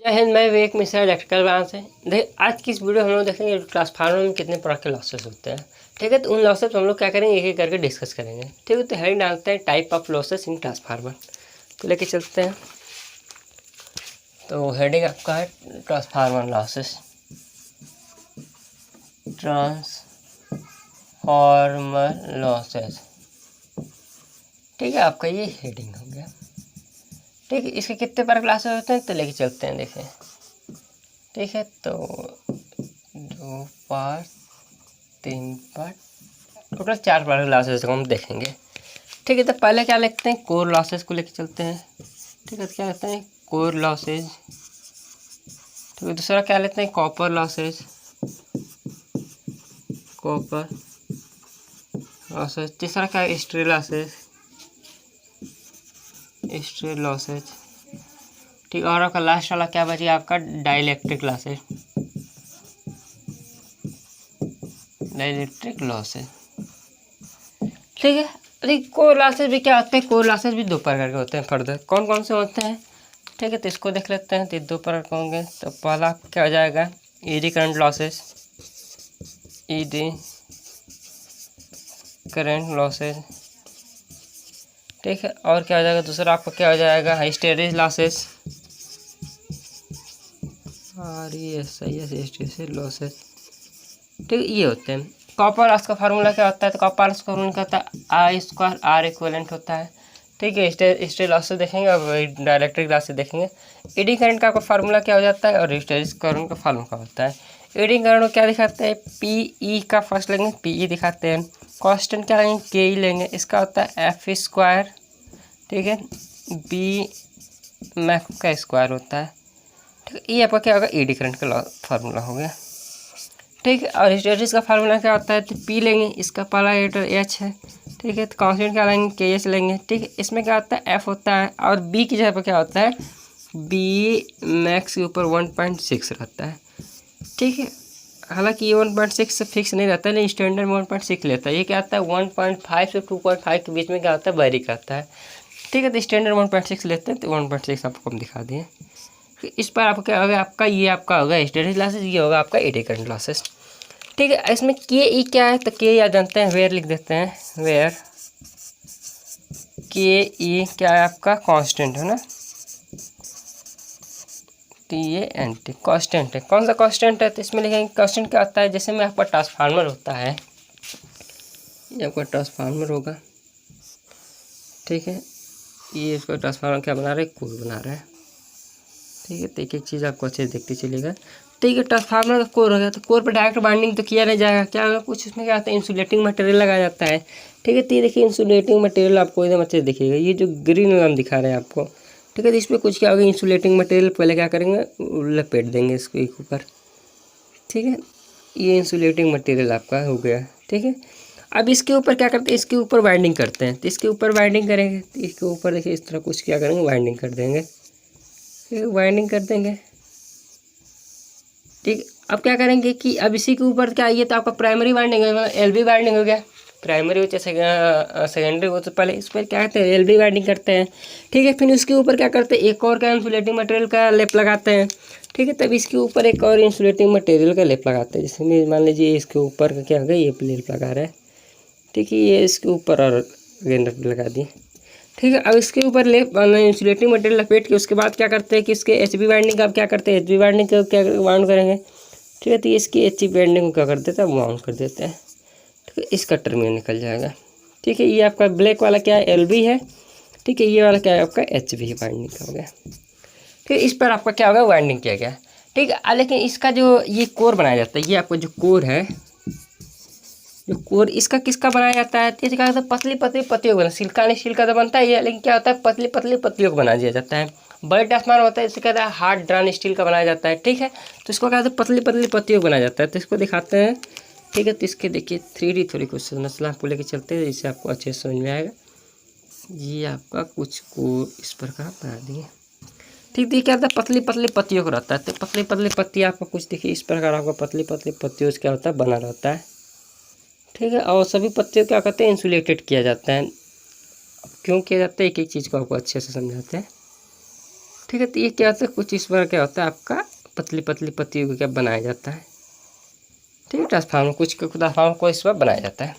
जय हिंद। मैं विवेक Mishra electrical branch से। आज की इस वीडियो हम लोग देखेंगे ट्रांसफार्मर में कितने प्रकार के लॉसेस होते हैं। ठीक है, तो उन लॉसेस हम लोग क्या करेंगे, एक एक करके डिस्कस करेंगे। ठीक है, तो हेडिंग डालते हैं type of losses in transformer, तो लेके चलते हैं। तो हेडिंग आपका है ट्रांसफार्मर लॉसेस, ट्रांसफार्मर लॉसेस। ठीक है, आपका ये हेडिंग हो गया। ठीक है, इसके कितने प्रकार क्लासेस होते हैं तो लेके चलते हैं, देखें। ठीक है, तो 2 part 3 part total 4 part classes को हम देखेंगे। ठीक है, तो पहले क्या लिखते हैं, कोर लॉसेस को लेके चलते हैं। ठीक है, तो क्या लेते हैं, कोर लॉसेज। ठीक है, दूसरा क्या लेते हैं, कॉपर लॉसेज, कॉपर लॉसेज। तीसरा क्या है, स्ट्रे लॉसेज, स्ट्रे लॉसेज। ठीक, और आपका लास्ट वाला क्या बची, आपका डाइलेक्ट्रिक लॉसेज, डाइलेक्ट्रिक लॉसेज। ठीक है, अरे कोर लॉसेज भी क्या होते हैं, कोर लॉसेज भी 2 प्रकार के होते हैं। फर्दर कौन कौन से होते हैं, ठीक है, तो इसको देख लेते हैं। तो 2 प्रकार के होंगे। तो पहला क्या हो जाएगा, eddy current losses, eddy current losses. ठीक है, और क्या हो जाएगा, दूसरा आपका क्या हो जाएगा, हिस्टेरेसिस लॉसेज, हिस्टेरेसिस लॉसेज। ठीक है, ये होते हैं। कॉपर लॉस का फार्मूला क्या होता है, तो कॉपर लॉस का फार्मूला क्या होता है, I² R इक्विवेलेंट होता है। ठीक है, स्टे लॉस से देखेंगे और डायरेक्ट्रिक लॉस से देखेंगे। ईडी करंट का फार्मूला क्या हो जाता है और हिस्टेरेसिस करंट का फार्मूला क्या होता है। ईडी करंट को क्या दिखाते हैं, PE का फर्स्ट लेंगे, PE दिखाते हैं। कांस्टेंट क्या लेंगे, KE लेंगे। इसका होता है F²। ठीक है, B मैक्स का स्क्वायर होता है। ठीक है, ये आपका क्या होगा, ईडी करंट का फार्मूला हो गया। ठीक है, और हिस्टेरेसिस का फार्मूला क्या होता है, तो P लेंगे, इसका पहला लेटर H है। ठीक है, तो कांस्टेंट क्या लेंगे, KH लेंगे। ठीक है, इसमें क्या होता है, F होता है, और B की जगह पर क्या होता है, B मैक्स के ऊपर 1.6 रहता है। ठीक है, हालांकि ये 1.6 से फिक्स नहीं रहता है, लेकिन स्टैंडर्ड 1.6 लेता है। ये क्या आता है, 1.5 से 2.5 के बीच में क्या होता है, वेरी करता है। ठीक है, तो स्टैंडर्ड 1.6 लेते हैं, तो 1.6 आपको हम दिखा दिए। इस पर आपका क्या होगा, आपका ये आपका होगा हिस्टेरेसिस लॉसेस, ये होगा आपका ईडी करंट लॉसेस। ठीक है, इसमें KE क्या है, तो KE याद जानते हैं, वेयर लिख देते हैं, वेयर। KE क्या है, आपका कांस्टेंट है ना, TANT कांस्टेंट है। कौन सा कांस्टेंट है, तो इसमें लिखेंगे कांस्टेंट क्या होता है, जैसे में आपका ट्रांसफार्मर होता है, ये आपका ट्रांसफार्मर होगा। ठीक है, ये इसका ट्रांसफार्मर क्या बना रहा है, कोर बना रहा है। ठीक है, तो एक एक चीज़ आपको अच्छे से देखते चलेगा। ठीक है, ट्रांसफार्मर का कोर हो गया, तो कोर पर डायरेक्ट बाइंडिंग तो किया नहीं जाएगा, क्या होगा, कुछ इसमें क्या होता है, इंसुलेटिंग मटेरियल लगाया जाता है। ठीक है, तो ये देखिए इंसुलेटिंग मटेरियल आपको एकदम अच्छे से दिखेगा, ये जो ग्रीन हम दिखा रहे हैं आपको। ठीक है, तो इसमें कुछ क्या होगा, इंसुलेटिंग मटेरियल पहले क्या करेंगे, लपेट देंगे इसको एक ऊपर। ठीक है, ये इंसुलेटिंग मटेरियल आपका हो गया। ठीक है, अब इसके ऊपर क्या करते हैं, इसके ऊपर वाइंडिंग करते हैं। तो इसके ऊपर वाइंडिंग करेंगे, तो इसके ऊपर देखिए इस तरह कुछ क्या करेंगे, वाइंडिंग कर देंगे। वाइंडिंग कर देंगे। ठीक, अब क्या करेंगे कि अब इसी के ऊपर क्या, ये तो आपका प्राइमरी वाइंडिंग है, LV वाइंडिंग हो गया। प्राइमरी हो चाहे सेकेंडरी हो, तो पहले इस पर क्या करते हैं, LV वाइंडिंग करते हैं। ठीक है, फिर उसके ऊपर क्या करते हैं, एक और क्या इंसुलेटिंग मटेरियल का लेप लगाते हैं। ठीक है, तब इसके ऊपर एक और इंसुलेटिंग मटेरियल का लेप लगाते हैं। जैसे मान लीजिए इसके ऊपर का क्या होगा, ये लेप लगा रहा है। ठीक है, ये इसके ऊपर और लगा दिए। ठीक है, अब इसके ऊपर लेप इंसुलेटिंग मटेरियल लपेट के उसके बाद क्या करते हैं कि इसके HB वाइंडिंग का अब क्या करते हैं, HB वाइंडिंग का क्या वाउंड करेंगे। ठीक है, तो इसकी HB वाइंडिंग को क्या कर देते हैं, वाउंड कर देते हैं। ठीक है, इसका टर्मिनल निकल जाएगा। ठीक है, ये आपका ब्लैक वाला क्या है, LB है। ठीक है, ये वाला क्या है, आपका HB वाइंडिंग का हो गया। ठीक है, इस पर आपका क्या होगा, वाइंडिंग किया गया। ठीक है, लेकिन इसका जो ये कोर बनाया जाता है, ये आपका जो कोर है, जो कोर इसका किसका बनाया जाता है, तो क्या होता है, पतली पतली पत्तियों को, सिल्का नहीं, सिल्का तो बनता ही है, लेकिन क्या होता है, पतली पतली पत्तियों को बना दिया जाता है। बड़े ट्रांसफार्मर होता है, इसे कहता है हार्ड ड्रॉन स्टील का बनाया जाता है। ठीक है, तो इसको क्या होता है, पतली पतली पत्तियों को बनाया जाता है। तो इसको दिखाते हैं। ठीक है, तो इसके देखिए 3D थोड़ी कुछ संरचना आपको लेके चलते हैं, जिससे आपको अच्छे से समझ में आएगा। ये आपका कुछ को इस प्रकार बना दिए। ठीक है, क्या होता है, पतली पतली पत्तियों को रहता है। तो पतली पतली पत्ती आपको कुछ देखिए इस प्रकार आपको पतली पतली पत्तियों से क्या होता है, बना रहता है। ठीक है, और सभी पत्तियों क्या कहते हैं, इंसुलेटेड किया जाता है। क्यों किया जाता है, एक एक चीज़ को आपको अच्छे से समझाते हैं। ठीक है। तो ये क्या होता है, कुछ इस बार क्या होता है आपका पतली पतली पत्तियों को क्या बनाया जाता है। ठीक है, ट्रांसफार्मर कुछ ट्रांसफार्मर को इस बार बनाया जाता है।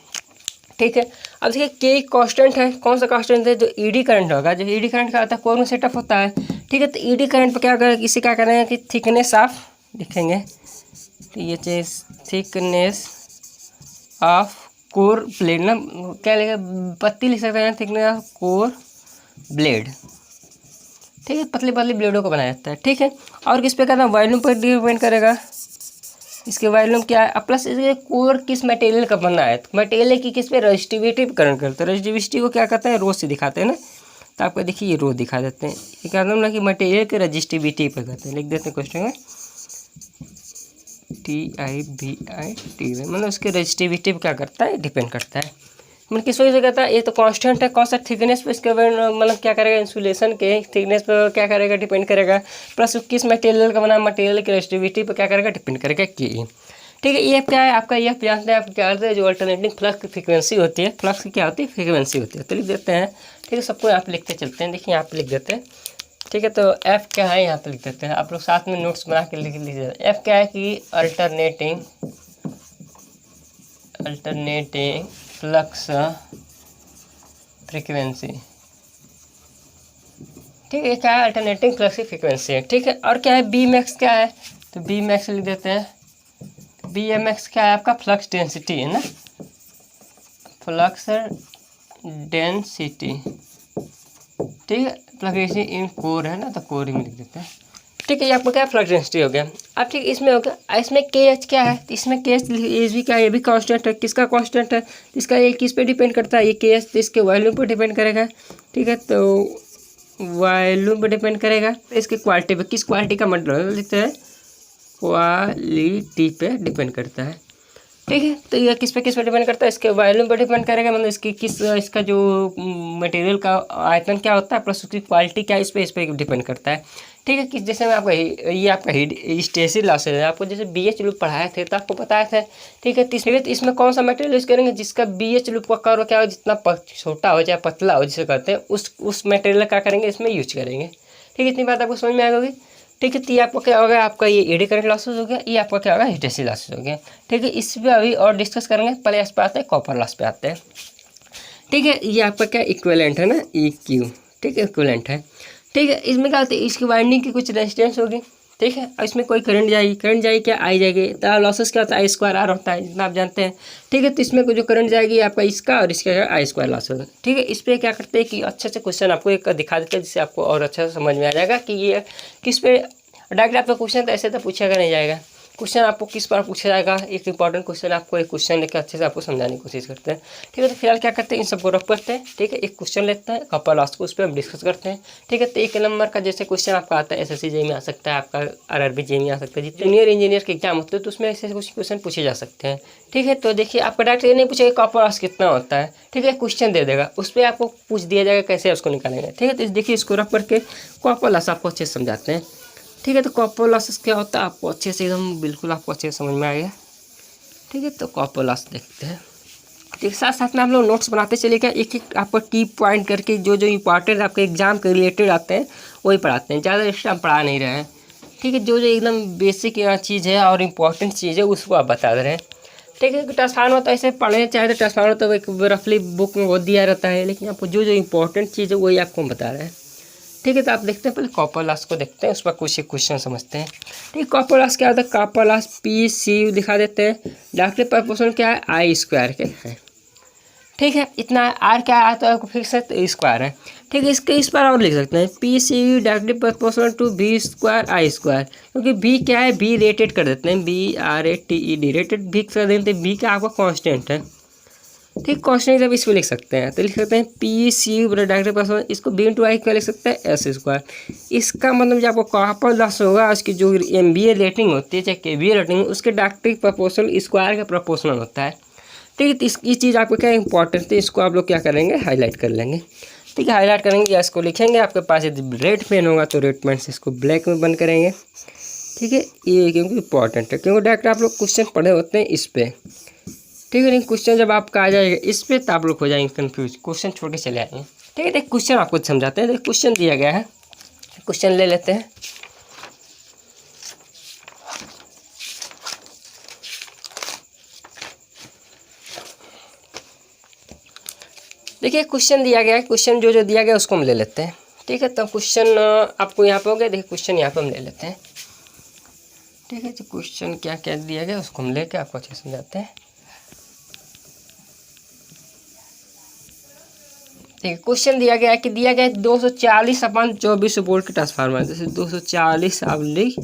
ठीक है, अब देखिए के कांस्टेंट है, कौन सा कांस्टेंट है, जो ईडी करंट होगा। जो ईडी करंट का होता है कोर में सेटअप होता है। ठीक है, तो ईडी करंट पर क्या करें, इसे क्या करेंगे कि थिकनेस ऑफ लिखेंगे, तो ये चीज थिकनेस ऑफ कोर ब्लेड ना, क्या लिखेगा, पत्ती लिख सकते हैं, थिकनेस ऑफ कोर ब्लेड। ठीक है, पतली पतली ब्लेडों को बनाया जाता है। ठीक है, और किस पे करना, वॉल्यूम पर डिपेंड करेगा। इसके वॉल्यूम क्या है, प्लस इसके कोर किस मटेरियल का बना है, तो मटेरियल की किस पे रेजिस्टिविटी करंट करते हैं। रेजिस्टिविटी को क्या करते हैं, रो से दिखाते हैं ना, तो आपको देखिए ये रो दिखा देते हैं। ये क्या मतलब ना कि मटेरियल के रेजिस्टिविटी पे करते हैं। लिख देते हैं क्वेश्चन में TIVITY, मतलब उसके रेजिस्टिविटी पे क्या करता है, डिपेंड करता है। मतलब किस वजह से कहता है, ये तो कांस्टेंट है, कौन सा थिकनेस पे इसके मतलब क्या करेगा, इंसुलेशन के थिकनेस पे क्या करेगा, डिपेंड करेगा। प्लस किस मटेरियल का बना, मटेरियल की रेजिस्टिविटी पे क्या करेगा, डिपेंड करेगा कि। ठीक है, ये क्या है आपका, ये जानते हैं आप क्या करते हैं, जो अल्टरनेटिंग फ्लक्स की फ्रीक्वेंसी होती है, फ्लक्स की क्या होती है, फ्रीक्वेंसी होती है। तो लिख देते हैं। ठीक है, सबको यहाँ पे लिखते चलते हैं, देखिए यहाँ पे लिख देते हैं। ठीक है, तो एफ क्या है यहाँ पे लिख देते हैं, आप लोग साथ में नोट्स बना के लिख लीजिए। एफ क्या है कि अल्टरनेटिंग फ्लक्स फ्रीक्वेंसी। ठीक है, क्या है, अल्टरनेटिंग फ्लक्स की फ्रीक्वेंसी है। ठीक है, और क्या है, बी मैक्स क्या है, तो बी मैक्स लिख देते हैं। बी एम एक्स क्या है आपका, फ्लक्स डेंसिटी है ना, फ्लक्स डेंसिटी। ठीक है, फ्लक्स इन कोर है ना, तो कोर ही में लिख देते हैं। ठीक है, ये आपका क्या फ्लक्स डेंसिटी हो गया। अब ठीक इसमें हो गया, इसमें के एच क्या है, तो इसमें के एच भी क्या है, ये भी कांस्टेंट है। किसका कांस्टेंट है, इसका ये किस पे डिपेंड करता है, ये के एच, तो इसके वॉल्यूम पर डिपेंड करेगा। ठीक है, तो वॉल्यूम पर डिपेंड करेगा, तो इसकी क्वालिटी पे, किस क्वालिटी का मतलब लिखते हैं, क्वालिटी पे डिपेंड करता है। ठीक है, तो ये किस पे डिपेंड करता है, इसके वॉल्यूम पे डिपेंड करेगा, मतलब इसकी इसका जो मटेरियल का आयतन क्या होता है, प्लस उसकी क्वालिटी क्या है, इस पे डिपेंड करता है। ठीक है, किस जैसे मैं आपका ये आपका हिस्टेरिसिस लॉसेज है, आपको जैसे BH लूप पढ़ाए थे तो आपको बताया था। ठीक है, तो इसमें कौन सा मटेरियल यूज करेंगे, जिसका BH लूप का कर्व क्या हो, जितना छोटा हो चाहे पतला हो, जिसे कहते हैं, उस मटेरियल का करेंगे, इसमें यूज करेंगे। ठीक है, इतनी बात आपको समझ में आ गई। ठीक है, तो ये आपका क्या होगा, आपका ये एडी करंट लॉसेस हो गया, ये आपका क्या होगा, हिस्टेरिसिस लॉसेस हो गया। ठीक है, इस पर अभी और डिस्कस करेंगे, पहले इस पे आते हैं, कॉपर लॉस पे आते हैं। ठीक है, ये आपका क्या इक्विवेलेंट है ना, EQ। ठीक है, इक्विवेलेंट है। ठीक है, इसमें क्या होता है, इसकी वाइंडिंग की कुछ रेजिस्टेंस होगी। ठीक है, और इसमें कोई करंट जाएगी क्या, आई जाएगी, तो लॉसेस क्या होता है, I² R होता है, जितना आप जानते हैं। ठीक है, तो इसमें जो करंट जाएगी आपका इसका, और इसका I² लॉस होगा। ठीक है, इस पर क्या करते हैं कि अच्छे से क्वेश्चन आपको एक दिखा देते हैं, जिससे आपको और अच्छा से समझ में आ जाएगा कि ये किस पे डायरेक्ट आपका क्वेश्चन तो ऐसे तो पूछेगा नहीं जाएगा। क्वेश्चन आपको किस पर पूछा जाएगा, एक इंपॉर्टेंट क्वेश्चन आपको एक क्वेश्चन लेकर अच्छे से आपको समझाने की कोशिश करते हैं। ठीक है, तो फिलहाल क्या करते हैं, इन सबको रख करते हैं। ठीक है, एक क्वेश्चन लेते हैं कॉपर लॉस को, उस पर हम डिस्कस करते हैं। ठीक है, तो 1 नंबर का जैसे क्वेश्चन आपका आता है, SSC JEE में आ सकता है, आपका RRB JEE में आ सकता है, जूनियर इंजीनियर के एग्जाम होते हैं तो उसमें ऐसे कुछ क्वेश्चन पूछे जा सकते हैं। ठीक है, तो देखिए आपका डायरेक्ट ये नहीं पूछेगा कॉपर लॉस कितना होता है। ठीक है, क्वेश्चन दे देगा, उस पर आपको पूछ दिया जाएगा कैसे उसको निकालेंगे। ठीक है, तो देखिए इसको रख करके कॉपर लॉस आपको अच्छे से समझाते हैं। ठीक है, तो कॉपर लॉसेस क्या होता है आपको अच्छे से एकदम बिल्कुल आपको अच्छे से समझ में आ गया। ठीक है, तो कॉपर लॉस देखते हैं। ठीक, साथ साथ में आप लोग नोट्स बनाते चलिएगा, एक एक आपको की पॉइंट करके जो इंपॉर्टेंट आपके एग्जाम के रिलेटेड आते हैं वही पढ़ाते हैं, ज़्यादा एक्स्ट्रा हम पढ़ा नहीं रहे हैं। ठीक है, जो एकदम बेसिक चीज़ है और इम्पॉर्टेंट चीज़ है उसको आप बता दे रहे हैं। ठीक है, ट्रांसफार्मर तो ऐसे पढ़ने चाहे तो ट्रांसफार्मर तो एक रफली बुक में वो दिया रहता है, लेकिन आपको जो इंपॉर्टेंट चीज़ है वही आपको बता रहे हैं। ठीक है, तो आप देखते हैं, पहले कॉपर लॉस को देखते हैं, उस पर कुछ क्वेश्चन समझते हैं। ठीक है, कॉपर लॉस क्या होता है, कॉपर लॉस PCU दिखा देते हैं। डायरेक्टली प्रोपोर्शनल क्या है, I² के है। ठीक है, इतना R क्या आता है फिक्स है, तो स्क्वायर है। ठीक है, इसके इस पर और लिख सकते हैं PCU directly proportional to V² I², क्योंकि B क्या है, B रेटेड कर देते हैं, BRATED रेटेड भी कर देते हैं। B क्या आपका कॉन्स्टेंट है। ठीक, कांस्टेंट जब इसको लिख सकते हैं तो लिख सकते हैं PCU डायरेक्ट प्रोपोर्शनल, इसको B/I क्या लिख सकते हैं, S²। इसका मतलब जो आपको कॉपर लॉस होगा उसकी जो MVA रेटिंग होती है चाहे KVA रेटिंग, उसके डायरेक्ट प्रोपोर्शनल स्क्वायर का प्रोपोर्शनल होता है। ठीक है, तो इसकी चीज़ आपको क्या इंपॉर्टेंट है, इसको आप लोग क्या करेंगे, हाईलाइट कर लेंगे। ठीक है, हाईलाइट करेंगे या इसको लिखेंगे, आपके पास यदि रेड पेन होगा तो रेड पेन से इसको ब्लैक में बंद करेंगे। ठीक है, ये क्योंकि इंपॉर्टेंट है, क्योंकि डायरेक्ट आप लोग क्वेश्चन पढ़े होते हैं इस पर। ठीक है, लेकिन क्वेश्चन जब आपका आ जाएगा इस पे तो आप लोग हो जाएंगे कन्फ्यूज, क्वेश्चन छोड़ के चले आएंगे। ठीक है, एक क्वेश्चन आपको समझाते हैं। देखिए क्वेश्चन दिया गया है, क्वेश्चन ले लेते हैं। देखिए क्वेश्चन दिया गया है, क्वेश्चन जो जो दिया गया उसको हम ले लेते हैं। ठीक है, तो क्वेश्चन आपको यहाँ पे हो गया। देखिए क्वेश्चन यहाँ पे हम ले लेते हैं। ठीक है, तो क्वेश्चन क्या क्या दिया गया उसको हम लेके आपको अच्छे से समझाते हैं। ठीक है, क्वेश्चन दिया गया है कि दिया गया है 240/24 वोल्ट के ट्रांसफार्मर, जैसे 240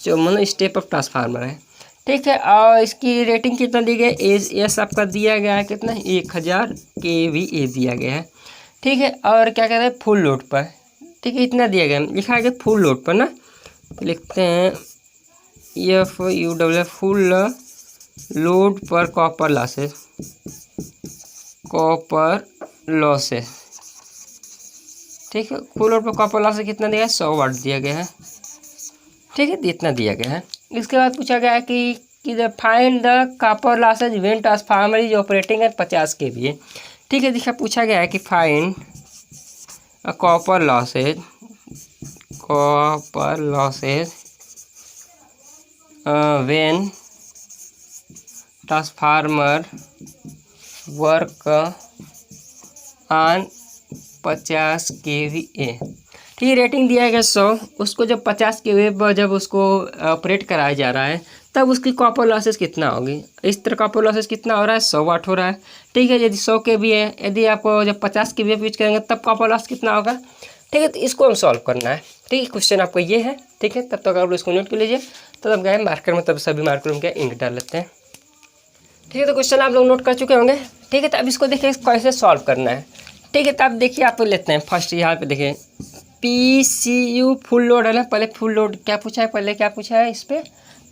जो मतलब स्टेप अप ट्रांसफार्मर है। ठीक है, और इसकी रेटिंग कितना दी गई है, एस आपका दिया गया है कितना, 1000 kVA दिया गया है। ठीक है, और क्या कहते हैं फुल लोड पर। ठीक है, इतना दिया गया है, लिखा गया फुल लोड पर ना, तो लिखते हैं FUW फुल लोड पर कॉपर लॉसेस। ठीक है, फुल लोड पर कॉपर लॉसेस कितना दिया है, 100 वाट दिया गया है। ठीक है, इतना दिया गया है। इसके बाद पूछा गया है कि find the copper losses when transformer is operating eight 50 kVA। ठीक है, देखिए पूछा गया है कि find copper losses when transformer work on 50 kVA। ठीक है, रेटिंग दिया गया 100, उसको जब 50 kVA पर जब उसको ऑपरेट कराया जा रहा है तब उसकी कॉपर लॉसेस कितना होगी। इस तरह कॉपर लॉसेस कितना हो रहा है, 100 वाट हो रहा है। ठीक है, यदि 100 kVA है, यदि आपको जब 50 kVA यूज करेंगे तब कॉपर लॉस कितना होगा। ठीक है, तो इसको हम सॉल्व करना है। ठीक है, क्वेश्चन आपको ये है। ठीक है, तब तक आप लोग इसको नोट कर लीजिए। तब गए मार्कर में, तब सभी मार्कर में क्या इंक डाल लेते हैं। ठीक है, तो क्वेश्चन आप लोग नोट कर चुके होंगे। ठीक है, तो अब इसको देखिए कैसे सॉल्व करना है। ठीक है, तो अब देखिए आप लेते हैं फर्स्ट यहाँ पे देखिए PCU फुल लोड है ना, पहले फुल लोड क्या पूछा है, पहले क्या पूछा है, इस पर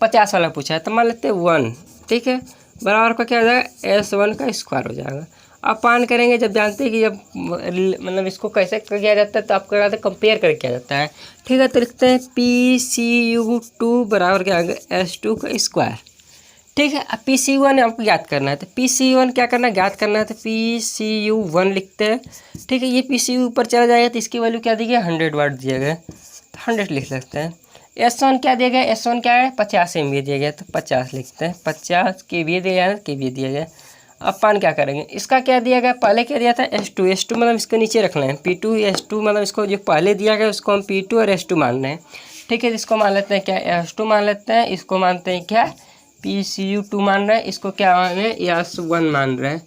50 वाला पूछा है, तो मान लेते हैं 1। ठीक है, बराबर का क्या हो जाएगा, S1 का स्क्वायर हो जाएगा। अब पान करेंगे, जब जानते हैं कि जब मतलब इसको कैसे किया जाता है तो आपको क्या कंपेयर करके किया जाता है। ठीक है, तो लिखते हैं PCU2 बराबर क्या आएगा, S2 का स्क्वायर। ठीक है, अब PCU1 आपको याद करना है, तो PCU1 क्या करना है, याद करना है, तो PCU1 लिखते हैं। ठीक है, ये PCU ऊपर चला जाएगा तो इसकी वैल्यू क्या दी गई, 100 वाट दिया गया, तो 100 लिख सकते हैं। S1 क्या दिया गया, S1 क्या है, 50 MVA दिया गया, तो 50 लिखते हैं। 50 kVA दिया गया, kVA दिया गया। अब पान क्या करेंगे, इसका क्या दिया गया, पहले क्या दिया था, S2 मतलब इसको नीचे रखना है, P2 S2 मतलब इसको जो पहले दिया गया उसको हम P2 और S2 मान रहे हैं। ठीक है, इसको मान लेते हैं क्या, S2 मान लेते हैं, इसको मानते हैं क्या, PCU2 मान रहे हैं, इसको क्या मान रहे हैं, S1 मान रहे हैं।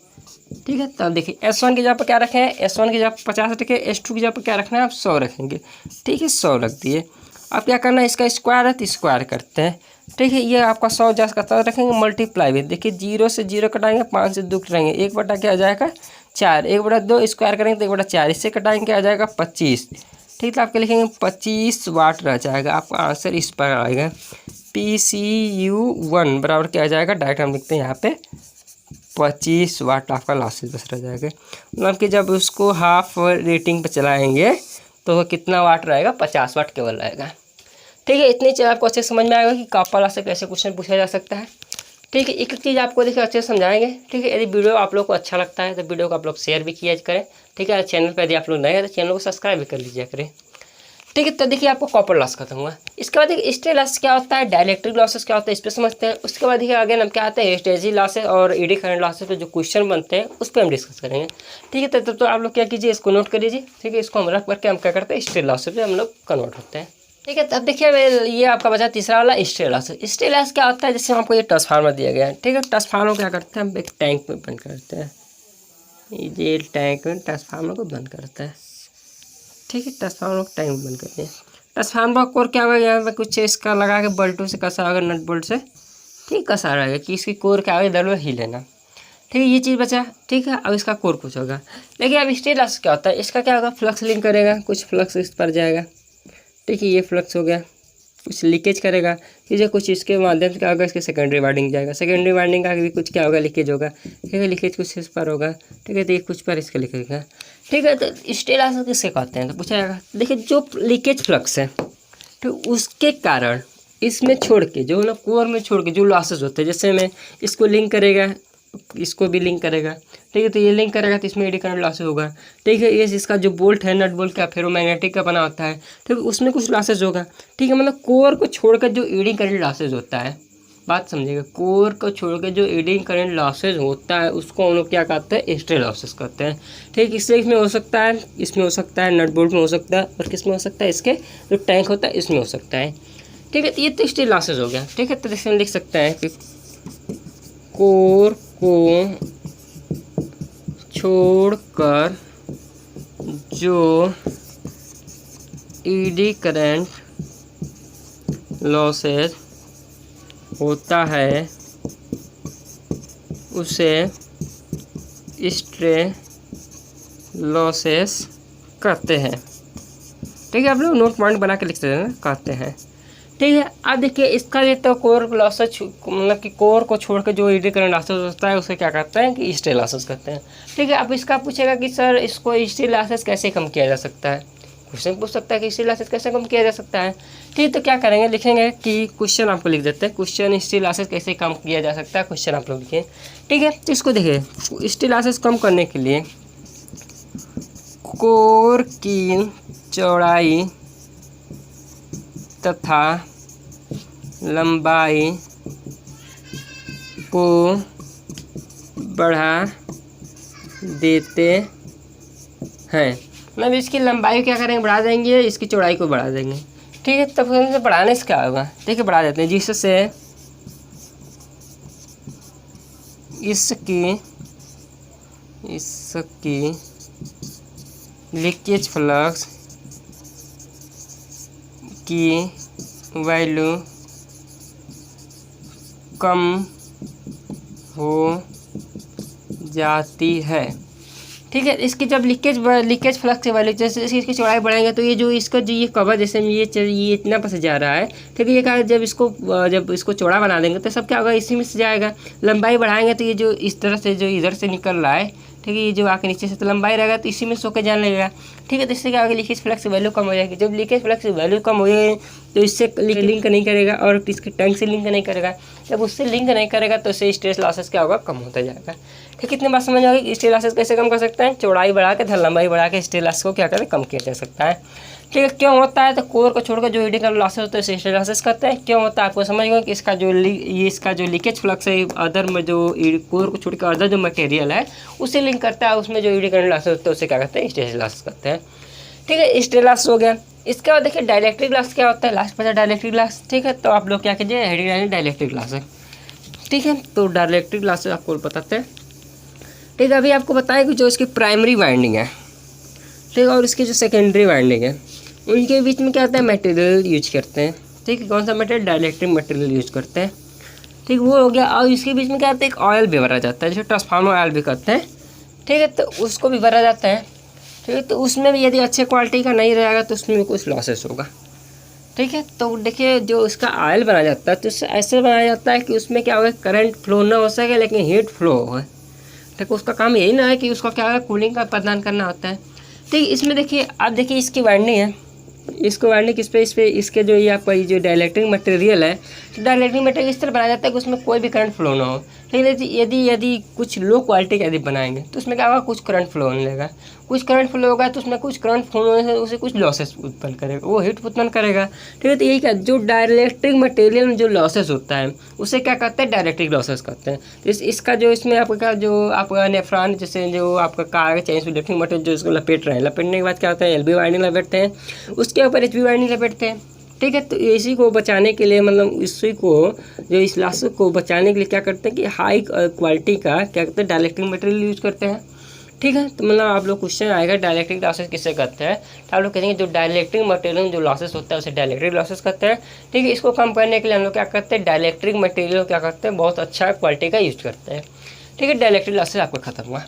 ठीक है, तब देखिए S1 की जगह पर क्या रखें हैं, S1 की जगह पर 50 रखें, S2 की जगह पर क्या रखना है, आप 100 रखेंगे। ठीक है, 100 रख दिए। अब क्या करना है, इसका स्क्वायर है तो स्क्वायर करते हैं। ठीक है, ये आपका 100 जस का 100 रखेंगे, मल्टीप्लाई भी देखिए 0 से 0 कटाएंगे, 5 से 2 कटाएंगे, 1 क्या आ जाएगा 4, 1/2 स्क्वायर करेंगे तो 1/4, इससे कटाएंगे क्या आ जाएगा 25। ठीक है, तो आपके लिखेंगे 25 वाट रह जाएगा, आपका आंसर इस पर आएगा। PCU1 बराबर क्या आ जाएगा, डायरेक्ट हम लिखते हैं यहाँ पे 25 वाट आपका लॉसेस बस रह जाएगा। मतलब कि जब उसको हाफ रेटिंग पे चलाएंगे तो कितना वाट रहेगा, 50 वाट केवल रहेगा। ठीक है, इतनी चीज़ आपको अच्छे से समझ में आएगा कि कॉपर लॉस से कैसे क्वेश्चन पूछा जा सकता है। ठीक है, एक एक चीज़ आपको देखिए अच्छे से समझाएंगे। ठीक है, यदि वीडियो आप लोग को अच्छा लगता है तो वीडियो को आप लोग शेयर भी किया करें। ठीक है, चैनल पर यदि आप लोग नए हैं तो चैनल को सब्सक्राइब भी कर लीजिए करें। ठीक है, तो देखिए आपको कॉपर लॉस खत्म हुआ। इसके बाद देखिए स्टे लॉस क्या होता है, डाइलेक्ट्रिक लॉसेस क्या होता है, इस पर समझते हैं। उसके बाद देखिए आगे हम क्या आते हैं, स्टेजी लॉसेस और एडी करंट लॉसेस पे जो क्वेश्चन बनते हैं उस पर हम डिस्कस करेंगे। ठीक है, तो आप लोग क्या कीजिए, इसको नोट कर लीजिए। ठीक है, इसको हम रख करके हम क्या करते हैं, स्टे लॉसेस पे हम लोग कन्वर्ट होते हैं। ठीक है, तब देखिए ये आपका बचा तीसरा वाला स्टे लॉस। स्टे लॉस क्या होता है, जैसे हमको ये ट्रांसफार्मर दिया गया है। ठीक है, ट्रांसफार्मर क्या करते हैं, हम एक टैंक में बंद करते हैं, ये टैंक में ट्रांसफार्मर को बंद करता है। ठीक है, ट्रांसफार्मर को टैंक में बंद करते हैं। ट्रांसफार्मर कोर क्या होगा, यहाँ पे कुछ इसका लगा के बल्टू से कसा होगा, नट बोल्ट से। ठीक, कसा रहेगा कि इसकी कोर क्या होगा, इधर ही लेना। ठीक है, ये चीज़ बचा। ठीक है, अब इसका कोर कुछ होगा। लेकिन अब स्टे लॉस क्या होता है, इसका क्या होगा, फ्लक्स लिंक करेगा, कुछ फ्लक्स इस पर जाएगा। ठीक है, ये फ्लक्स हो गया, कुछ लीकेज करेगा, ठीक है, कुछ इसके माध्यम से क्या होगा, इसके सेकेंडरी वाइंडिंग जाएगा, सेकेंडरी वाइंडिंग का भी कुछ क्या होगा, लीकेज होगा। ठीक है, लीकेज कुछ इस पर होगा। ठीक है, तो ये कुछ पर इसका लीकेज होगा। ठीक है, तो स्टे लॉस किससे कहते हैं, तो पूछा जाएगा। देखिए जो लीकेज फ्लक्स है तो उसके कारण इसमें छोड़ के जो मतलब कोर में छोड़ के जो लॉसेस होते हैं, जैसे में इसको लिंक करेगा, इसको भी लिंक करेगा। ठीक है, तो ये लिंक करेगा तो इसमें एडी करंट लॉसेज होगा। ठीक है, ये इसका जो बोल्ट है, नट बोल्ट का फेरोमैग्नेटिक का बना होता है, ठीक है, उसमें कुछ लॉसेज होगा। ठीक है, मतलब कोर को छोड़कर जो एडी करंट लॉसेज होता है, बात समझिएगा, कोर को छोड़कर जो एडी करंट लॉसेज होता है उसको हम लोग क्या कहते हैं, हिस्ट्री लॉसेज कहते हैं। ठीक, इसलिए इसमें हो सकता है, इसमें हो सकता है, नट बोल्ट में हो सकता है, और किस में हो सकता है, इसके जो टैंक होता है इसमें हो सकता है। ठीक है, तो ये तो हिस्ट्री लॉसेज हो गया। ठीक है, तो इसमें लिख सकते हैं कि कोर को छोड़कर जो एडी करंट लॉसेज होता है उसे हिस्ट्री लॉसेस कहते हैं। ठीक है, आप लोग नोट पॉइंट बना के लिख सकते हैं, कहते हैं। ठीक है, अब देखिए इसका ये तो कोर लॉसेज, मतलब कि कोर को छोड़ के जो एडी करंट लॉसेज होता है उसे क्या कहते हैं कि हिस्ट्री लॉसेज कहते हैं। ठीक है, अब इसका पूछेगा कि सर इसको हिस्ट्री लॉसेज कैसे कम किया जा सकता है, क्वेश्चन पूछ सकता है कि हिस्ट्री लॉसेज कैसे कम किया जा सकता है। ठीक है, तो क्या करेंगे, लिखेंगे कि क्वेश्चन आपको लिख देते हैं, क्वेश्चन हिस्ट्री लॉसेज कैसे कम किया जा सकता है, क्वेश्चन आप लोग लिखिए। ठीक है, तो इसको देखिए, हिस्ट्री लॉसेज कम करने के लिए कोर की चौड़ाई तथा लंबाई को बढ़ा देते हैं। मतलब इसकी लंबाई क्या करेंगे, बढ़ा देंगे, इसकी चौड़ाई को बढ़ा देंगे। ठीक है, तब तो बढ़ाने से क्या होगा, ठीक है, बढ़ा देते हैं, जिससे इसकी लीकेज फ्लक्स की वैल्यू कम हो जाती है। ठीक है, इसकी जब लीकेज फ्लक्स की वैल्यू, जैसे इसकी चौड़ाई बढ़ाएंगे तो ये जो इसका जो ये कवर, जैसे ये इतना पर से जा रहा है, ठीक है, ये क्या, जब इसको चौड़ा बना देंगे तो सब क्या होगा, इसी में से जाएगा। लंबाई बढ़ाएंगे तो ये जो इस तरह से जो इधर से निकल रहा है, ठीक है, ये जो आके नीचे से तो लंबाई रहेगा तो इसी में सो के जाने लगेगा। ठीक है, तो इससे क्या होगा, लीकेज फ्लक्स की वैल्यू कम हो जाएगी। जब लीकेज फ्लक्स की वैल्यू कम हो जाएगी तो इससे लिंक नहीं करेगा और इसके टैंक से लिंक नहीं करेगा। जब उससे लिंक नहीं करेगा तो इससे स्ट्रेस लॉसेस क्या होगा, कम होता जाएगा। ठीक, कितनी बात समझ आ गई, स्ट्रेस लॉसेस कैसे कम कर सकते हैं, चौड़ाई बढ़ा के धन लंबाई बढ़ा के स्ट्रेस लॉस को क्या करें, कम किया जा सकता है। ठीक है, क्यों होता है, तो कोर को छोड़कर जो एडी करंट लॉसेस होता है उसे स्ट्रेस लॉसेस कहते हैं। क्यों होता है आपको समझ गए कि इसका जो इसका जो लीकेज फ्लक्स है अदर में जो कोर को छोड़कर अदर जो मटेरियल है उससे लिंक करता है, उसमें जो एडी करंट लॉसेस होता है उसे क्या कहते हैं, स्ट्रेस लॉसेस कहते हैं। ठीक है, स्ट्रेस लॉस हो गया। इसके बाद देखिए डाइलेक्ट्रिक लॉस क्या होता है, लास्ट बचा डाइलेक्ट्रिक लॉस। ठीक है, तो आप लोग क्या कीजिए, हेडिंग डाइलेक्ट्रिक लॉस है। ठीक है, तो डाइलेक्ट्रिक लॉसेस आपको बताते हैं। ठीक है, अभी आपको बताएं कि जो इसकी प्राइमरी वाइंडिंग है, ठीक है, और इसकी जो सेकेंडरी वाइंडिंग है, उनके बीच में क्या होता है, मटेरियल यूज करते हैं। ठीक है, कौन सा मटेरियल, डाइलेक्ट्रिक मटेरियल यूज करते हैं। ठीक, वो हो गया। और इसके बीच में क्या होता है, एक ऑयल भी भरा जाता है, जैसे ट्रांसफार्मर ऑयल भी करते हैं। ठीक है, तो उसको भी भरा जाता है। ठीक है, तो उसमें भी यदि अच्छे क्वालिटी का नहीं रहेगा तो उसमें भी कुछ लॉसेस होगा। ठीक है, तो देखिए जो इसका ऑयल बनाया जाता है तो उससे ऐसे बनाया जाता है कि उसमें क्या होगा, करंट फ्लो ना हो सके लेकिन हीट फ्लो हो। ठीक, उसका काम यही ना है कि उसका क्या है, कूलिंग का प्रदान करना होता है। ठीक, इसमें देखिए, अब देखिए इसकी वाइंडिंग है, इसको वाइंडिंग इस पे इसके जो ये आपका जो डाइलेक्ट्रिक मटेरियल है, तो डाइलेक्ट्रिक मटेरियल इस तरह बनाया जाता है कि उसमें कोई भी करंट फ्लो ना हो। ठीक है, यदि कुछ लो क्वालिटी का यदि बनाएंगे तो उसमें क्या होगा, कुछ करंट फ्लो होने लगेगा। कुछ करंट फ्लो होगा तो उसमें कुछ करंट फ्लो होने से उसे कुछ लॉसेस उत्पन्न करेगा, वो हीट उत्पन्न करेगा। ठीक है, तो यही क्या, जो डाइलेक्ट्रिक मटेरियल में जो लॉसेस होता है उसे क्या कहते हैं, डाइलेक्ट्रिक लॉसेस कहते हैं। तो इसका जो इसमें आपका जो आपका नेफ्रॉन, जैसे जो आपका कार चाहिए इलेक्ट्रिक मटेरियल जो इसको लपेट रहे हैं, लपेटने के बाद क्या होता है, एलबी वाइंडिंग लपेटते हैं, उसके ऊपर एचबी वाइंडिंग लपेटते हैं। ठीक है, तो इसी को बचाने के लिए, मतलब इसी को जो इस लॉसेस को बचाने के लिए क्या करते हैं कि हाई क्वालिटी का क्या कहते हैं, डाइलेक्ट्रिक मटेरियल यूज करते हैं। ठीक है, तो मतलब आप लोग क्वेश्चन आएगा डाइलेक्ट्रिक लॉसेस किससे करते हैं, तो आप लोग कहेंगे जो डाइलेक्ट्रिक मटेरियल जो लॉसेस होता है उसे डाइलेक्ट्रिक लॉसेस करते हैं। ठीक है, इसको कम करने के लिए हम लोग क्या करते हैं, डाइलेक्ट्रिक मटेरियल क्या करते हैं, बहुत अच्छा क्वालिटी का यूज करते हैं। ठीक है, डाइलेक्ट्रिक लॉसेस आपका खत्म हुआ।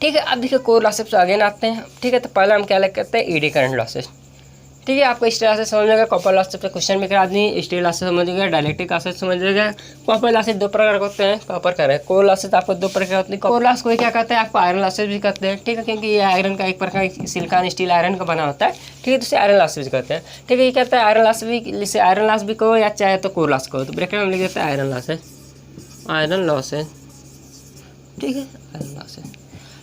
ठीक है, अब देखिए कोर लॉसेस से आगे आते हैं। ठीक है, तो पहले हम क्या अलग करते हैं, एडी करंट लॉसेस। ठीक है, आपको स्टील लॉसेस समझेगा, कॉपर लॉसेस पे क्वेश्चन भी करा दी, स्टील लॉसेस समझेगा, डाइलेक्ट्रिक लॉसेस समझेगा। कॉपर लॉसेस दो प्रकार के होते हैं, कॉपर का है। कोर लॉसेस आपको दो प्रकार होते हैं। कोर लॉस को क्या कहते हैं, आपको आयरन लॉसेस भी कहते हैं। ठीक है, क्योंकि ये आयरन का एक प्रकार सिलिकॉन स्टील आयरन का बना होता है। ठीक है, तो इसे आयरन लॉसेस भी कहते हैं। ठीक है, ये कहता है आयरन लॉस भी, इसे आयरन लॉस भी कहो या चाहे तो कोर लॉस कहो, तो ब्रैकेट में लिख देते हैं आयरन लॉसेस। आयरन लॉसेस ठीक है, आयरन लॉसेस।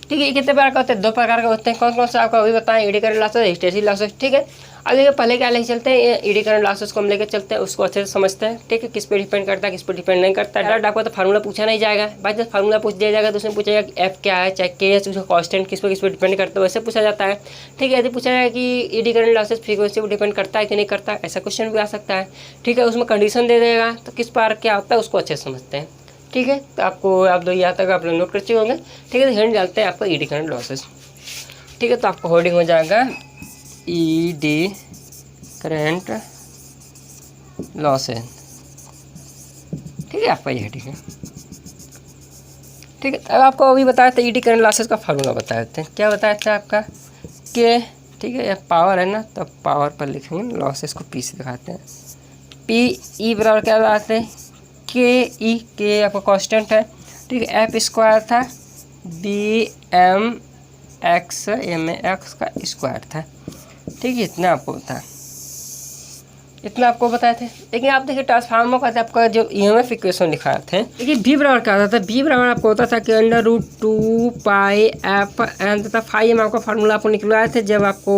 ठीक है, ये कितने प्रकार का होते हैं? 2 प्रकार के होते हैं। कौन कौन सा आपको अभी बताएं? Eddy current losses, hysteresis losses. ठीक है, अब देखिए पहले क्या लेके चलते हैं, एडी करंट लॉसेस को हम लेकर चलते हैं, उसको अच्छे से समझते हैं। ठीक है, किस पे डिपेंड करता है, किस पे डिपेंड नहीं करता है। डायरेक्ट आपको तो फार्मूला पूछा नहीं जाएगा भाई, जब फार्मूला पूछ दिया जाएगा तो उसमें पूछेगा कि एफ क्या है, चाहे के एस, उसका कॉन्स्टेंट किस पे डिपेंड करता है, वैसे पूछा जाता है। ठीक है, यदि पूछा जाए कि एडी करंट लॉसेस फ्रीक्वेंसी पर डिपेंड करता है कि नहीं करता, ऐसा क्वेश्चन भी आ सकता है। ठीक है, उसमें कंडीशन दे देगा, तो किस बार क्या होता है उसको अच्छे से समझते हैं। ठीक है, तो आपको आप दो यहाँ तक आप लोग नोट कर चुके होंगे। ठीक है, तो हेड डालते हैं आपको एडी करंट लॉसेस। ठीक है, तो आपको होल्डिंग हो जाएगा ईडी करंट लॉसेस। ठीक है, आपका ये ठीक है। ठीक है, अब आपको अभी बताया था ईडी करंट लॉसेस का फार्मूला बताए थे। क्या बताया था आपका? के, ठीक है, यह पावर है ना, तो पावर पर लिखेंगे, लॉसेस को पी से दिखाते हैं। पी ई बराबर क्या बताते हैं? के ई, के आपका कांस्टेंट है। ठीक है, एफ स्क्वायर था, B M X M X का स्क्वायर था। ठीक है, इतना आपको था, इतना आपको बताए थे। लेकिन आप देखिए ट्रांसफार्मर का आपका जो ईएमएफ इक्वेशन लिखाए थे, देखिए बी बराबर क्या होता था? बी बराबर आपको होता था कि √2 पाई एफ एन तथा फाई एम आपका फार्मूला आपको निकलवाए थे जब आपको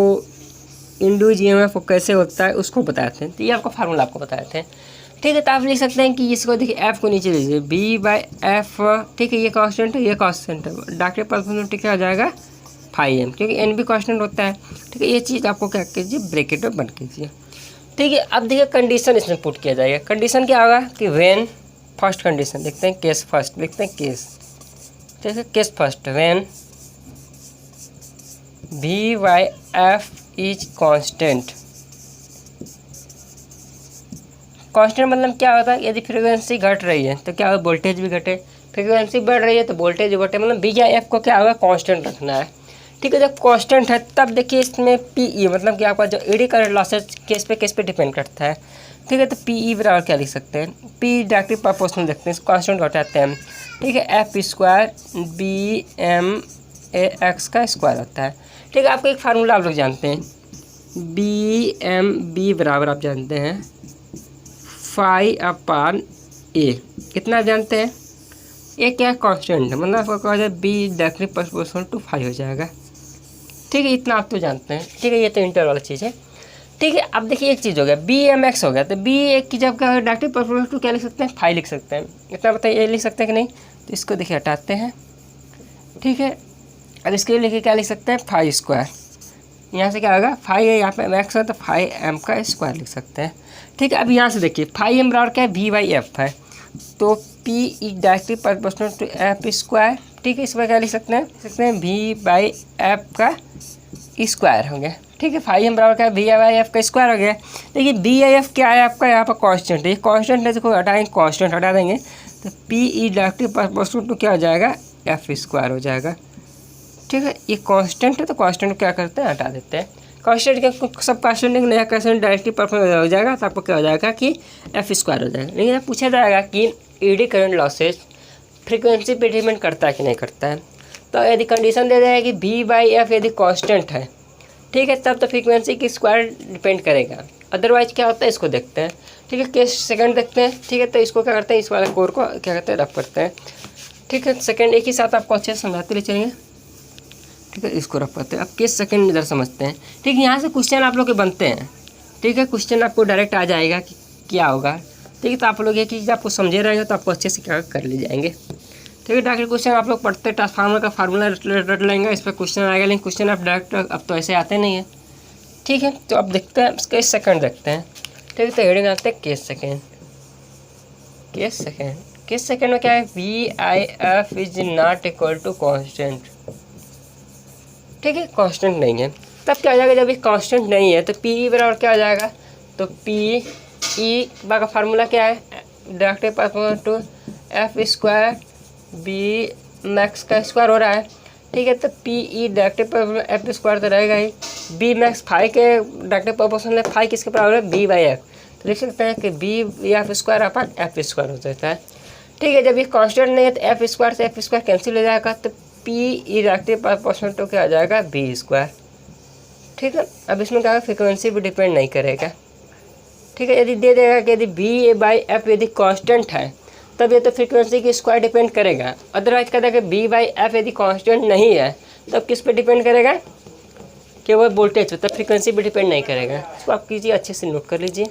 इंड्यूस ईएमएफ कैसे होता है उसको बताए थे। तो ये आपका फार्मूला आपको बताए थे। ठीक है, तो आप लिख सकते हैं कि इसको देखिए एफ को नीचे लीजिए, बी बाई एफ। ठीक है, ये कांस्टेंट है, ये कांस्टेंट है, डायरेक्ट परसेंट क्या हो जाएगा? फाई एम, क्योंकि एन भी कांस्टेंट होता है। ठीक है, ये चीज़ आपको क्या कीजिए, ब्रैकेट में बंद कीजिए। ठीक है, अब देखिए कंडीशन इसमें पुट किया जाएगा। कंडीशन क्या होगा कि व्हेन, फर्स्ट कंडीशन लिखते हैं केस फर्स्ट, लिखते हैं केस। ठीक है, case first, when V by F is constant. Constant मतलब क्या होता है? यदि फ्रीक्वेंसी घट रही है तो क्या होगा? वोल्टेज भी घटे। फ्रीक्वेंसी बढ़ रही है तो वोल्टेज बढ़े, मतलब वी या एफ को क्या होगा? कांस्टेंट रखना है। ठीक है, जब कांस्टेंट है तब देखिए इसमें पी ई, मतलब कि आपका जो एडी करंट लॉसेस केस पे डिपेंड करता है। ठीक है, तो पी ई बराबर क्या लिख सकते हैं? पी डायरेक्टली प्रोपोर्शनल देखते हैं, कांस्टेंट घटाते हैं। ठीक है, F square B M A X का स्क्वायर होता है। ठीक है, आपको एक फार्मूला आप लोग जानते हैं, बी एम बी बराबर आप जानते हैं फाई अपान ए। कितना आप जानते हैं? ए क्या कांस्टेंट है, मतलब आपको कहा जाए B directly proportional to phi हो जाएगा। ठीक है, इतना आप तो जानते हैं। ठीक है, ये तो इंटर वाला चीज़ है। ठीक है, अब देखिए एक चीज़ हो गया, बी एम एक्स हो गया, तो बी एक की जब क्या डायरेक्टली प्रोपोर्शनल टू क्या लिख सकते हैं? फाई लिख सकते हैं। इतना बताइए, ये लिख सकते हैं कि नहीं? तो इसको देखिए हटाते हैं। ठीक है, अब इसके लिए लिखिए क्या लिख सकते हैं? Phi square. यहाँ से क्या होगा? फाई है, यहाँ पे एक्स है तो फाई एम का स्क्वायर लिख सकते हैं। ठीक है, अब यहाँ से देखिए फाई एम बराबर क्या है? वी बाई एफ है, तो P is directly proportional to F square. ठीक है, इस पर क्या लिख सकते हैं? वी बाई एफ का स्क्वायर हो गया। ठीक है, फाई एम बराबर क्या है? वी बाई एफ का स्क्वायर हो गया। देखिए बी आई एफ क्या है आपका? यहाँ पर कॉन्स्टेंट है, ये कॉन्स्टेंट है, देखो हटाएंगे, कॉन्स्टेंट हटा देंगे तो P E directly proportional to क्या हो जाएगा? एफ स्क्वायर हो जाएगा। ठीक है, ये कांस्टेंट है तो कांस्टेंट क्या करते हैं? हटा देते हैं। कांस्टेंट का सब कांस्टेंट एक नया कांस्टेंट डायरेक्टली परफॉर्म हो जाएगा, तो आपको क्या हो जाएगा कि एफ स्क्वायर हो जाएगा। लेकिन पूछा जाएगा कि एडी करंट लॉसेस फ्रीक्वेंसी पे डिपेंड करता है कि नहीं करता है, तो यदि कंडीशन दे देगा कि वी बाई एफ यदि कांस्टेंट है, ठीक है, तब तो फ्रीक्वेंसी की स्क्वायर डिपेंड करेगा। अदरवाइज क्या होता है इसको देखते हैं। ठीक है, केस सेकंड देखते हैं। ठीक है, तो इसको क्या करते हैं? इस वाले कोर को क्या करते हैं? रफ करते हैं। ठीक है, सेकंड एक ही साथ आपको अच्छे से समझाते ले चलेंगे। ठीक है, इसको रफ करते हैं। अब केस सेकंड इधर समझते हैं। ठीक है, यहाँ से क्वेश्चन आप लोग के बनते हैं। ठीक है, क्वेश्चन आपको डायरेक्ट आ जाएगा कि क्या होगा। ठीक है, तो आप लोग ये चीज़ आपको समझे रहेंगे तो आपको अच्छे से क्या कर ले जाएंगे। ठीक है, डायरेक्ट क्वेश्चन आप लोग पढ़ते हैं, ट्रांसफार्मर का फार्मूला रट लेंगे, इस पर क्वेश्चन आएगा, लेकिन क्वेश्चन आप डायरेक्ट अब तो ऐसे आते नहीं है। ठीक है, तो अब देखते हैं केस सेकंड देखते हैं। ठीक है, तो हेडिंग आते हैं केस सेकंड। केस सेकंड में क्या है? V I F is not equal to constant. ठीक है, कांस्टेंट नहीं है, तब क्या हो जाएगा? जब ये कांस्टेंट नहीं है तो पी ई बराबर क्या हो जाएगा? तो पी ई का फार्मूला क्या है? Directly proportional to F square B max का स्क्वायर हो रहा है। ठीक है, तो P E directly proportional F square तो रहेगा ही, बी मैक्स फाई के डायरेक्टली प्रोपोर्शनल है, फाई किसके बराबर है? B by F. तो लिख सकते हैं कि बी एफ स्क्वायर अपन एफ स्क्वायर हो जाता है। ठीक है, जब ये कांस्टेंट नहीं है तो एफ स्क्वायर से एफ स्क्वायर कैंसिल हो जाएगा, तो P E directly proportional to क्या आ जाएगा? B square. ठीक है, अब इसमें क्या है? फ्रिक्वेंसी भी डिपेंड नहीं करेगा। ठीक है, यदि दे देगा कि यदि बी ए बाई एफ यदि कांस्टेंट है तब ये तो फ्रीक्वेंसी की स्क्वायर डिपेंड करेगा। अदरवाइज कहता है कि बी बाई एफ यदि कांस्टेंट नहीं है तब किस पे डिपेंड करेगा, केवल वोल्टेज पे, तब फ्रीक्वेंसी पे डिपेंड नहीं करेगा। इसको आप कीजिए, अच्छे से नोट कर लीजिए।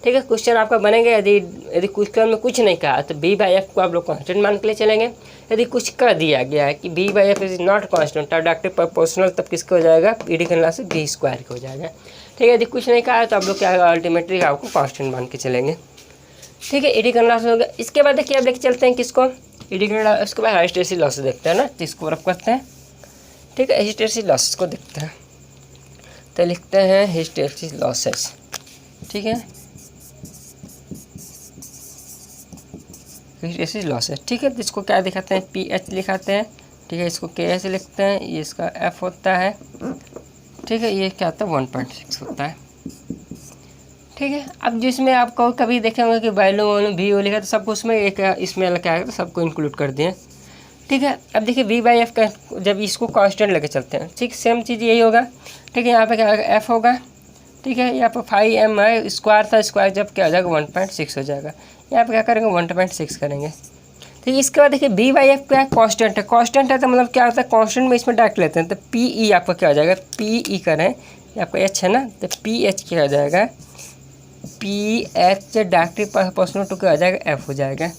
ठीक है, क्वेश्चन आपका बनेगा, यदि क्वेश्चन में कुछ नहीं कहा तो बी बाई एफ को आप लोग कांस्टेंट मान के लिए चलेंगे। यदि कुछ कह दिया गया है कि B by F is not constant directly proportional, तब किसका हो जाएगा, ईडी करने से बी स्क्वायर का हो जाएगा। ठीक है, यदि कुछ नहीं कहा तो आप लोग क्या अल्टीमेटली आपको कांस्टेंट मान के चलेंगे। ठीक है, ईडी करना हो गया। इसके बाद देखिए अब लेके चलते हैं किसको, ईडी करना। उसके बाद हिस्टेरेसिस लॉसेस देखते हैं ना, तो इसको रफ करते हैं। ठीक है, हिस्टेरेसिस लॉसेस को देखते हैं, तो लिखते हैं हिस्टेरेसिस लॉसेस। ठीक है, हिस्टेरेसिस लॉसेस। ठीक है, तो इसको क्या दिखाते हैं, पी एच लिखाते हैं। ठीक है, इसको के एच लिखते हैं, ये इसका एफ होता है। ठीक है, ये क्या होता है 1.6 होता है। ठीक है, अब जिसमें आपको कभी देखे होंगे कि वैल्यू वी ओ लिखा तो सबको उसमें एक इसमें क्या है तो सबको इंक्लूड कर दिए। ठीक है, अब देखिए वी बाई एफ का जब इसको कांस्टेंट लेके चलते हैं, ठीक सेम चीज़ यही होगा। ठीक है, यहाँ पे क्या होगा, एफ होगा। ठीक है, यहाँ पर 5m है, स्क्वायर था, स्क्वायर जब क्या हो जाएगा 1.6 हो जाएगा। यहाँ पे क्या करेंगे 1.6 करेंगे। ठीक है, इसके बाद देखिए बी बाई एफ क्या है, कांस्टेंट है। कांस्टेंट है तो मतलब क्या होता है, कांस्टेंट में इसमें डायरेक्ट लेते हैं, तो पी ई आपका क्या हो जाएगा, पी ई करें, ये आपका एच है ना, तो पी एच क्या हो जाएगा, P H directly proportional to क्या हो जाएगा, एफ हो जाएगा।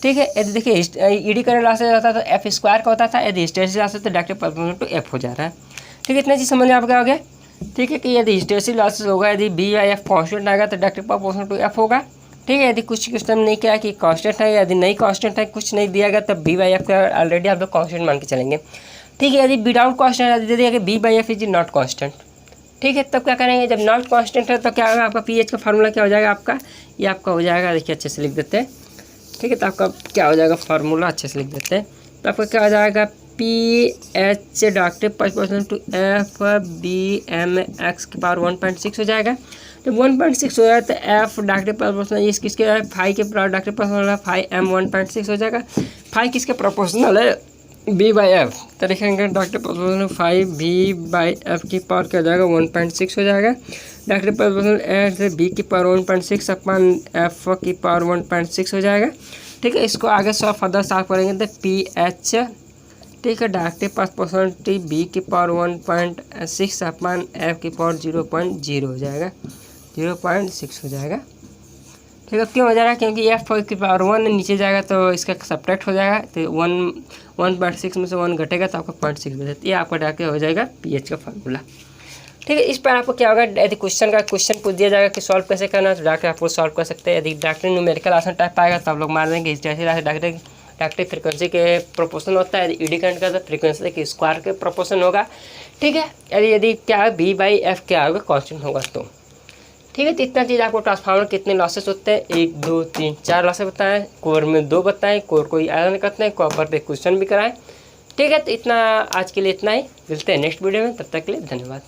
ठीक है, यदि देखिए ईडी करंट लॉसेस होता तो एफ स्क्वायर का होता था, यदि हिस्टेरेसिस लॉसेस तो डायरेक्टली प्रोपोर्शनल टू एफ हो जा रहा है। ठीक है, इतना चीज़ समझ में आपको क्या हो गया। ठीक है, कि यदि हिस्टेरेसिस लॉसेस होगा, यदि बी बाई एफ कांस्टेंट आएगा तो डायरेक्टली प्रोपोर्शनल टू एफ होगा। ठीक है, यदि कुछ क्वेश्चन नहीं किया कि कांस्टेंट है, यदि नहीं कांस्टेंट है, कुछ नहीं दिया गया, तब बी बाई एफ का ऑलरेडी आप लोग कांस्टेंट मान के चलेंगे। ठीक है, यदि विदाउट कांस्टेंट दे दिया कि B by F is not constant. ठीक है, तब क्या करेंगे, जब नॉट कांस्टेंट है तो क्या होगा, आपका पी एच का फार्मूला क्या हो जाएगा, आपका ये आपका हो जाएगा, देखिए अच्छे से लिख देते हैं। ठीक है, तो आपका क्या हो जाएगा, फार्मूला अच्छे से लिख देते हैं। तो आपका क्या हो जाएगा, P H directly proportional to F B M X की पावर 1.6 हो जाएगा। जब 1.6 हो जाए तो एफ डायरेक्टली प्रोपोर्शनल इस किसके है, फाइव के डायरेक्टली प्रोपोर्शनल है, 5m 1.6 हो जाएगा। 5 किसके प्रोपोर्शनल है, बी बाई एफ, तो देखेंगे directly proportional 5 B by F की पावर क्या हो जाएगा 1.6 हो जाएगा। डायरेक्टली प्रोपोर्शनल एफ बी की पावर 1.6 अपन एफ की पावर 1.6 हो जाएगा। ठीक है, इसको आगे फर्दर साफ करेंगे तो पी एच, ठीक है, डायरेक्टली प्रोपोर्शनल टी बी की पावर 1.6 अपन एफ की पावर 0.0 हो जाएगा, 0.6 हो जाएगा। ठीक है, क्यों हो जाएगा, क्योंकि एफ की पावर 1 नीचे जाएगा तो इसका सब्ट्रैक्ट हो जाएगा, तो 1.6 में से 1 घटेगा तो आपका 0.6 बचेगा। ये आपका डायरेक्ट हो जाएगा पीएच का फार्मूला। ठीक है, इस पर आपको क्या होगा, यदि क्वेश्चन पूछ दिया जाएगा कि सॉल्व कैसे करना है तो डायरेक्ट आप सॉल्व कर सकते हैं। यदि डायरेक्टली न्यूमेरिकल आंसर टाइप आएगा तो आप लोग मार देंगे, जैसे डायरेक्टली फ्रीक्वेंसी के प्रोपोर्शन होता है। यदि ईडी करंट का तो फ्रीक्वेंसी के स्क्वायर के प्रोपोर्शन होगा। ठीक है, यदि क्या है बी बाई एफ क्या होगा, कांस्टेंट होगा तो। ठीक है, तो इतना चीज़ आपको ट्रांसफार्मर कितने लॉसेस होते हैं, 1 2 3 4 लॉसेस बताएं, कोर में 2 बताएं, कोर को आयरन करते हैं, कॉपर पे क्वेश्चन भी कराएं। ठीक है, तो इतना आज के लिए इतना ही, मिलते हैं नेक्स्ट वीडियो में, तब तक के लिए धन्यवाद।